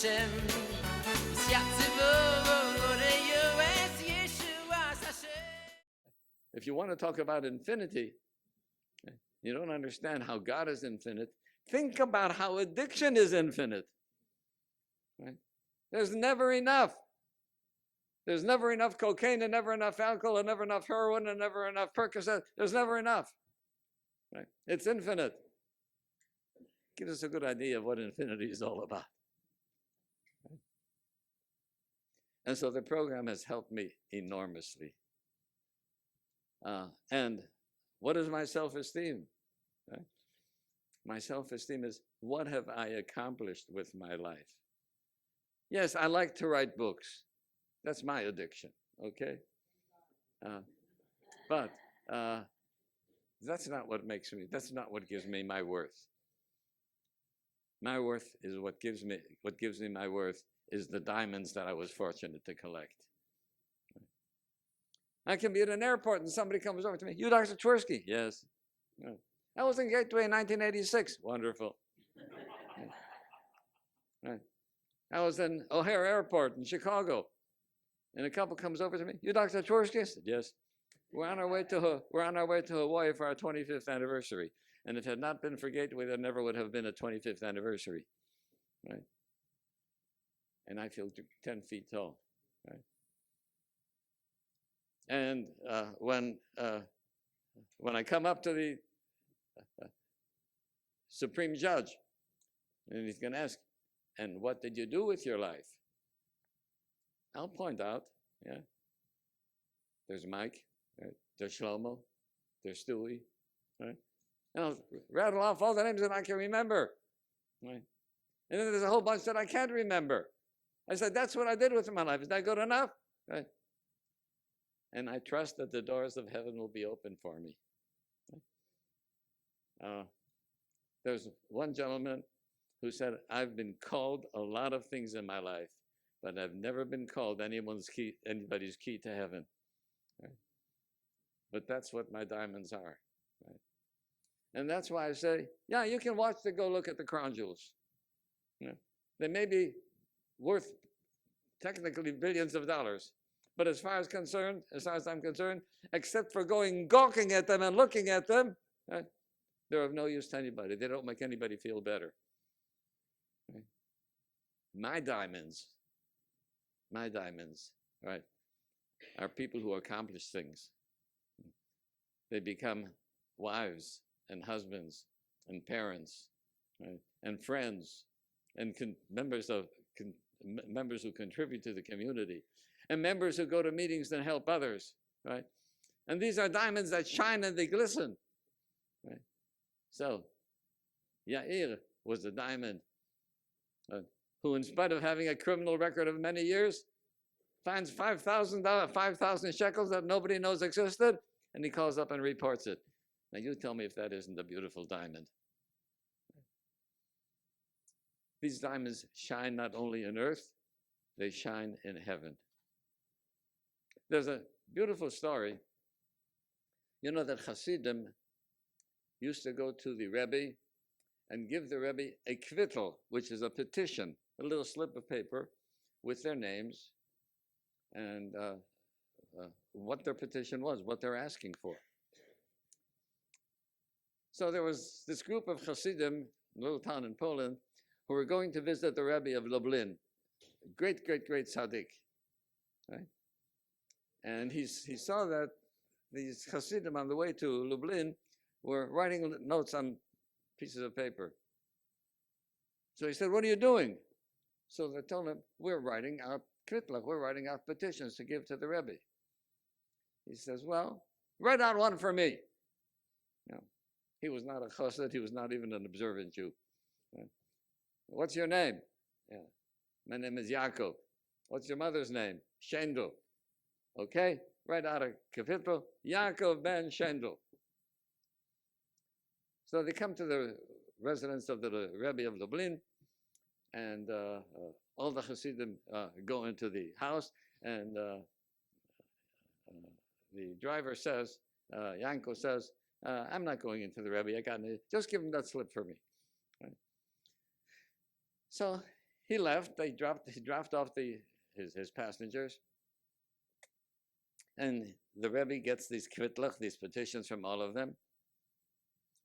Hashem. If you want to talk about infinity, you don't understand how God is infinite. Think about how addiction is infinite. Right? There's never enough. There's never enough cocaine and never enough alcohol and never enough heroin and never enough Percocet. There's never enough. Right? It's infinite. Gives us a good idea of what infinity is all about. Right? And so the program has helped me enormously. And what is my self-esteem? Right? My self-esteem is, what have I accomplished with my life? Yes, I like to write books. That's my addiction, okay? But that's not what makes me, that's not what gives me my worth. My worth is what gives me my worth is the diamonds that I was fortunate to collect. I can be at an airport and somebody comes over to me, "You Dr. Twersky?" "Yes." "I was in Gateway in 1986. "Wonderful." Right. I was in O'Hare Airport in Chicago, and a couple comes over to me, "You Dr. Twersky?" I said, "Yes." We're on our way to Hawaii for our 25th anniversary. And if it had not been for Gateway, there never would have been a 25th anniversary. Right? And I feel 10 feet tall. Right? And when I come up to the Supreme Judge, and he's going to ask, "And what did you do with your life?" I'll point out, yeah, there's Mike, right? There's Shlomo, there's Stewie, right? And I'll rattle off all the names that I can remember, right? And then there's a whole bunch that I can't remember. I said, that's what I did with my life. Is that good enough? Right? And I trust that the doors of heaven will be open for me. There's one gentleman who said, "I've been called a lot of things in my life, but I've never been called anybody's key to heaven." Right? But that's what my diamonds are. Right? And that's why I say, yeah, you can go look at the crown jewels. Yeah. They may be worth technically billions of dollars, but as far as I'm concerned, except for gawking at them and looking at them, right, they're of no use to anybody. They don't make anybody feel better. Right? My diamonds, right, are people who accomplish things. They become wives and husbands and parents, right, and friends and members who contribute to the community and members who go to meetings and help others, right? And these are diamonds that shine and they glisten, right? So Yair was a diamond who, in spite of having a criminal record of many years, finds $5,000 shekels that nobody knows existed, and he calls up and reports it. Now you tell me if that isn't a beautiful diamond. These diamonds shine not only in earth, they shine in heaven. There's a beautiful story. You know that Hasidim used to go to the Rabbi and give the Rabbi a kvittel, which is a petition, a little slip of paper with their names and what their petition was, what they're asking for. So there was this group of Hasidim, a little town in Poland, who were going to visit the Rabbi of Lublin, great tzaddik, right? And he saw that these Hasidim on the way to Lublin were writing notes on pieces of paper. So he said, "What are you doing?" So they told him, "We're writing out kvittel, we're writing out petitions to give to the Rebbe." He says, "Well, write out one for me." No, he was not a chassid, he was not even an observant Jew. "What's your name?" "Yeah, my name is Yaakov." "What's your mother's name?" "Shendel." "Okay, write out a kvittel, Yaakov ben Shendel." So they come to the residence of the Rebbe of Lublin, and all the Hasidim go into the house, and the driver says, Yanko says, "I'm not going into the Rebbe, just give him that slip for me." Right? So he left. He dropped off his passengers. And the Rebbe gets these kvitlach, these petitions from all of them.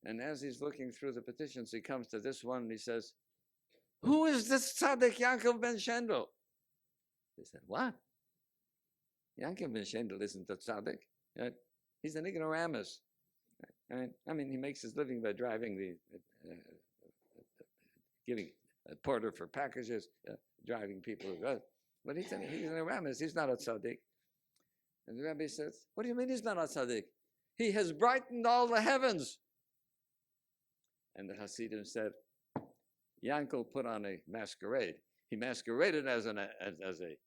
And as he's looking through the petitions, he comes to this one and he says, "Who is this tzaddik Yaakov ben Shendel?" He said, "What? Yaakov ben Shendel isn't a tzaddik. Right? He's an ignoramus. Right? I mean, he makes his living by driving giving a porter for packages, driving people. But he's an ignoramus. He's not a tzaddik." And the Rabbi says, "What do you mean he's not a tzaddik? He has brightened all the heavens." And the Hasidim said, Yankel put on a masquerade. He masqueraded as a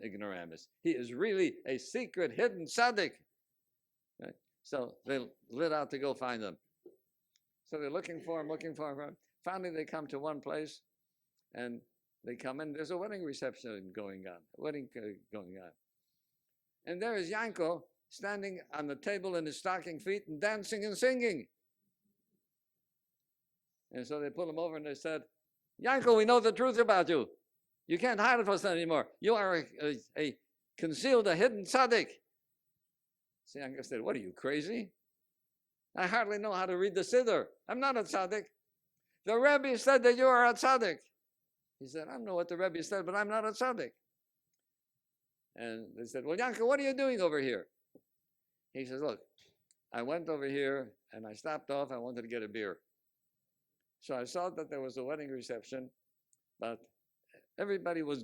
ignoramus. He is really a secret, hidden tzaddik. Right? So they lit out to go find him. So they're looking for him. Finally, they come to one place, and they come in. There's a wedding reception going on. And there is Yankel standing on the table in his stocking feet and dancing and singing. And so they pulled him over and they said, "Yankel, we know the truth about you. You can't hide it from us anymore. You are a concealed, a hidden tzaddik." So Yankel said, "What are you, crazy? I hardly know how to read the Siddur. I'm not a tzaddik. The Rebbe said that you are a tzaddik." He said, "I don't know what the Rebbe said, but I'm not a tzaddik." And they said, "Well, Yankel, what are you doing over here?" He says, "Look, I went over here and I stopped off. I wanted to get a beer. So I saw that there was a wedding reception, but everybody was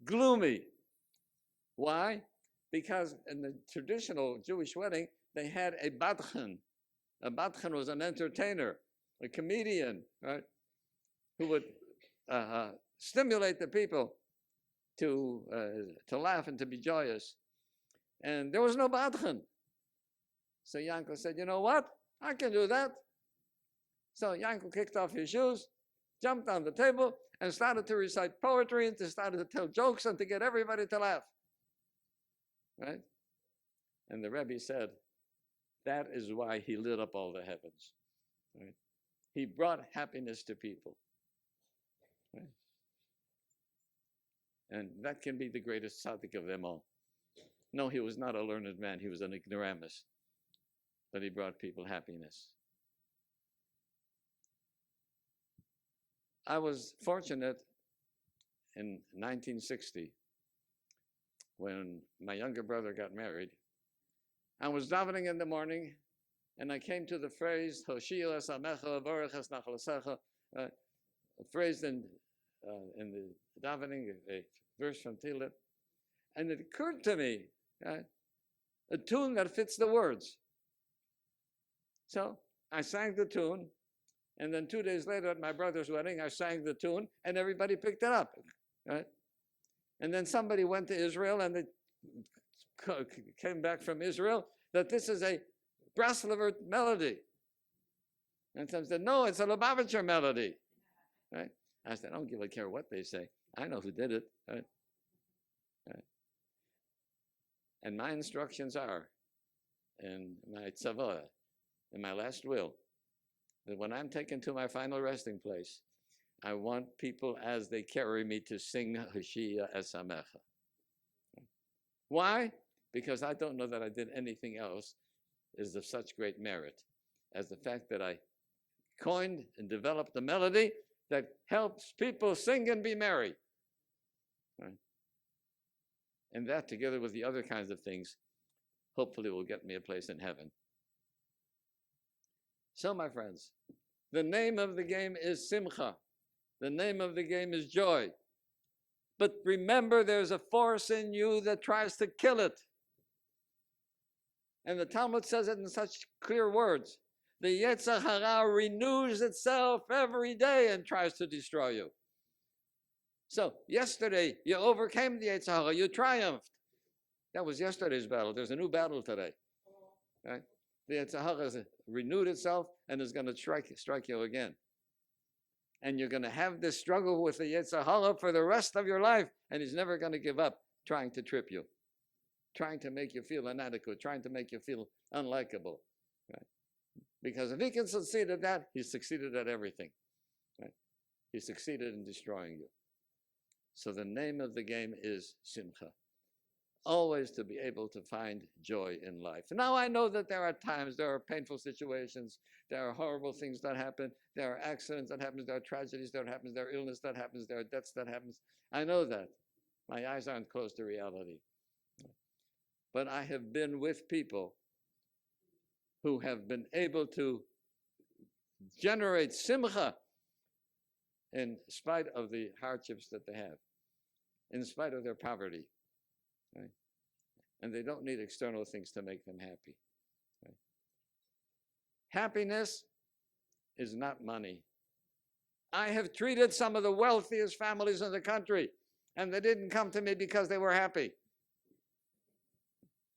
gloomy. Why? Because in the traditional Jewish wedding, they had a badchan. A badchan was an entertainer, a comedian, right, who would stimulate the people to laugh and to be joyous. And there was no badchan. So Yankel said, "You know what? I can do that." So Yankel kicked off his shoes, jumped on the table, and started to recite poetry and started to tell jokes and to get everybody to laugh. Right? And the Rebbe said, that is why he lit up all the heavens. Right? He brought happiness to people. Right? And that can be the greatest tzaddik of them all. No, he was not a learned man. He was an ignoramus. But he brought people happiness. I was fortunate in 1960 when my younger brother got married. I was davening in the morning, and I came to the phrase "Hoshio es amecha, vorech es nachlasecha," a phrase in the davening, a verse from Tehillim, and it occurred to me a tune that fits the words. So I sang the tune. And then 2 days later at my brother's wedding, I sang the tune and everybody picked it up. Right? And then somebody went to Israel and they came back from Israel that this is a Breslover melody. And some said, "No, it's a Lubavitcher melody." Right? I said, "I don't give a care what they say. I know who did it." Right? Right? And my instructions are, in my tzavah, in my last will, that when I'm taken to my final resting place, I want people as they carry me to sing Hoshia es Amecha. Why? Because I don't know that I did anything else is of such great merit as the fact that I coined and developed a melody that helps people sing and be merry. Right? And that, together with the other kinds of things, hopefully will get me a place in heaven. So, my friends, the name of the game is Simcha. The name of the game is joy. But remember, there's a force in you that tries to kill it. And the Talmud says it in such clear words. The Yetzer Hara renews itself every day and tries to destroy you. So, yesterday, you overcame the Yetzer Hara. You triumphed. That was yesterday's battle. There's a new battle today. Right? The Yetzer Hara has renewed itself and is going to strike you again. And you're going to have this struggle with the Yetzer Hara for the rest of your life, and he's never going to give up trying to trip you, trying to make you feel inadequate, trying to make you feel unlikable. Right? Because if he can succeed at that, he's succeeded at everything. Right? He succeeded in destroying you. So the name of the game is simcha. Always to be able to find joy in life. Now I know that there are times, there are painful situations, there are horrible things that happen, there are accidents that happen, there are tragedies that happen, there are illness that happens, there are deaths that happens. I know that. My eyes aren't closed to reality. But I have been with people who have been able to generate simcha in spite of the hardships that they have, in spite of their poverty. Right? And they don't need external things to make them happy. Right? Happiness is not money. I have treated some of the wealthiest families in the country, and they didn't come to me because they were happy.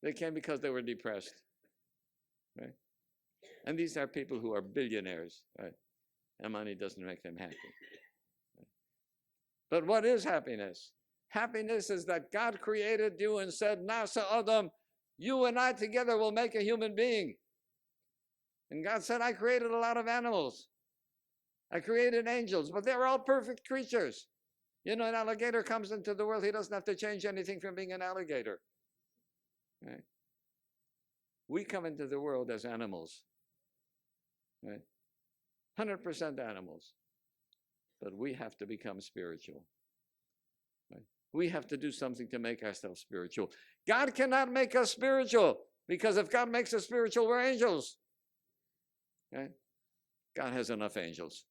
They came because they were depressed. Right? And these are people who are billionaires, right? And money doesn't make them happy. Right? But what is happiness? Happiness is that God created you and said, Nasa Adam, you and I together will make a human being. And God said, I created a lot of animals. I created angels, but they're all perfect creatures. You know, an alligator comes into the world, he doesn't have to change anything from being an alligator. Right? We come into the world as animals. Right? 100% animals. But we have to become spiritual. Right? We have to do something to make ourselves spiritual. God cannot make us spiritual, because if God makes us spiritual, we're angels. Right? God has enough angels.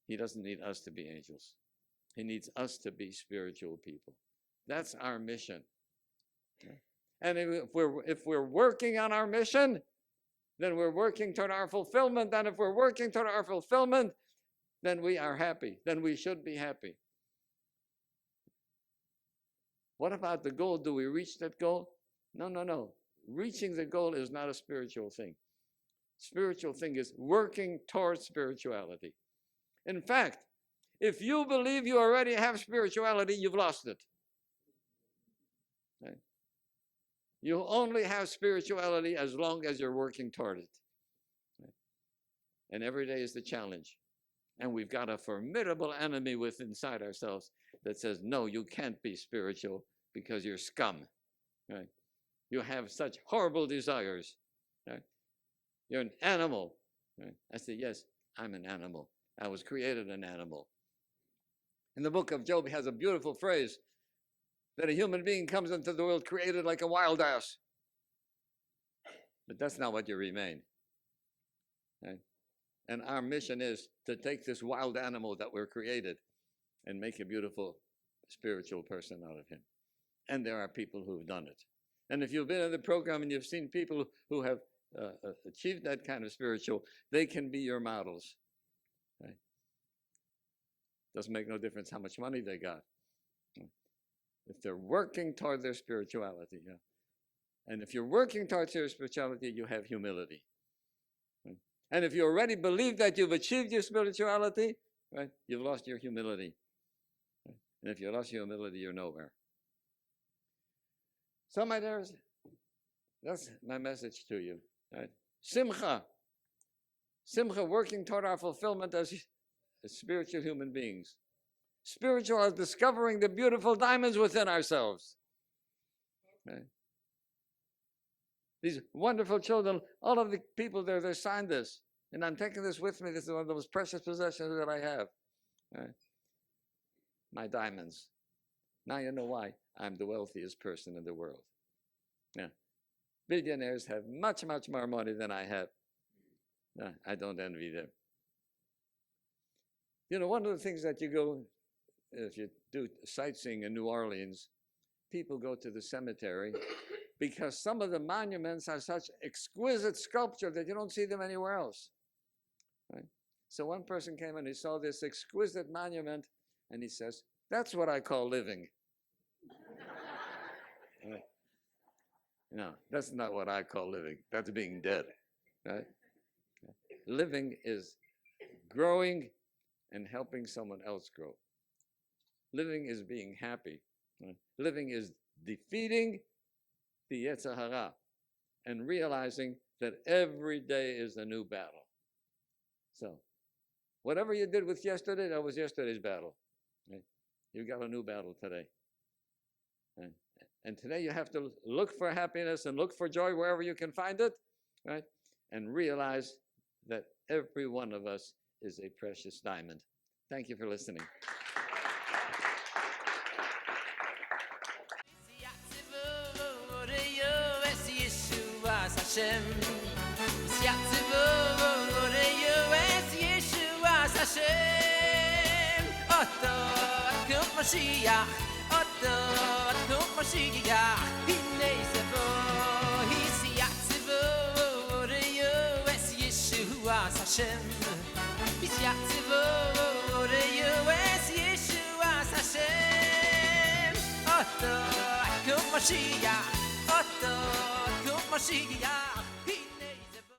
He doesn't need us to be angels. He needs us to be spiritual people. That's our mission. Okay? And if we're working on our mission, then we're working toward our fulfillment. And if we're working toward our fulfillment, then we are happy. Then we should be happy. What about the goal? Do we reach that goal? No. Reaching the goal is not a spiritual thing. Spiritual thing is working towards spirituality. In fact, if you believe you already have spirituality, you've lost it. Right? You only have spirituality as long as you're working toward it. Right? And every day is the challenge. And we've got a formidable enemy within inside ourselves that says, no, you can't be spiritual because you're scum. Right? You have such horrible desires. Right? You're an animal. Right? I say, yes, I'm an animal. I was created an animal. In the book of Job, he has a beautiful phrase that a human being comes into the world created like a wild ass. But that's not what you remain. Right? And our mission is to take this wild animal that we're created and make a beautiful spiritual person out of him. And there are people who've done it. And if you've been in the program and you've seen people who have achieved that kind of spiritual, they can be your models. Right? Doesn't make no difference how much money they got. If they're working toward their spirituality. Yeah. And if you're working towards your spirituality, you have humility. Right? And if you already believe that you've achieved your spirituality, right, you've lost your humility. Right? And if you lost your humility, you're nowhere. So my dears, that's my message to you. Right? Simcha. Simcha, working toward our fulfillment as spiritual human beings. Spiritual as discovering the beautiful diamonds within ourselves. Right? These wonderful children, all of the people there, they signed this. And I'm taking this with me. This is one of the most precious possessions that I have. Right? My diamonds. Now you know why I'm the wealthiest person in the world. Yeah. Billionaires have much, much more money than I have. I don't envy them. You know, one of the things that you go, if you do sightseeing in New Orleans, people go to the cemetery because some of the monuments are such exquisite sculpture that you don't see them anywhere else. Right? So one person came and he saw this exquisite monument and he says, that's what I call living. Right? No, that's not what I call living. That's being dead. Right? Living is growing and helping someone else grow. Living is being happy. Right? Living is defeating the Yetzer Hara and realizing that every day is a new battle. So, whatever you did with yesterday, that was yesterday's battle. Right? You got a new battle today. And today you have to look for happiness and look for joy wherever you can find it, right? And realize that every one of us is a precious diamond. Thank you for listening. Mashiach, Mashiach.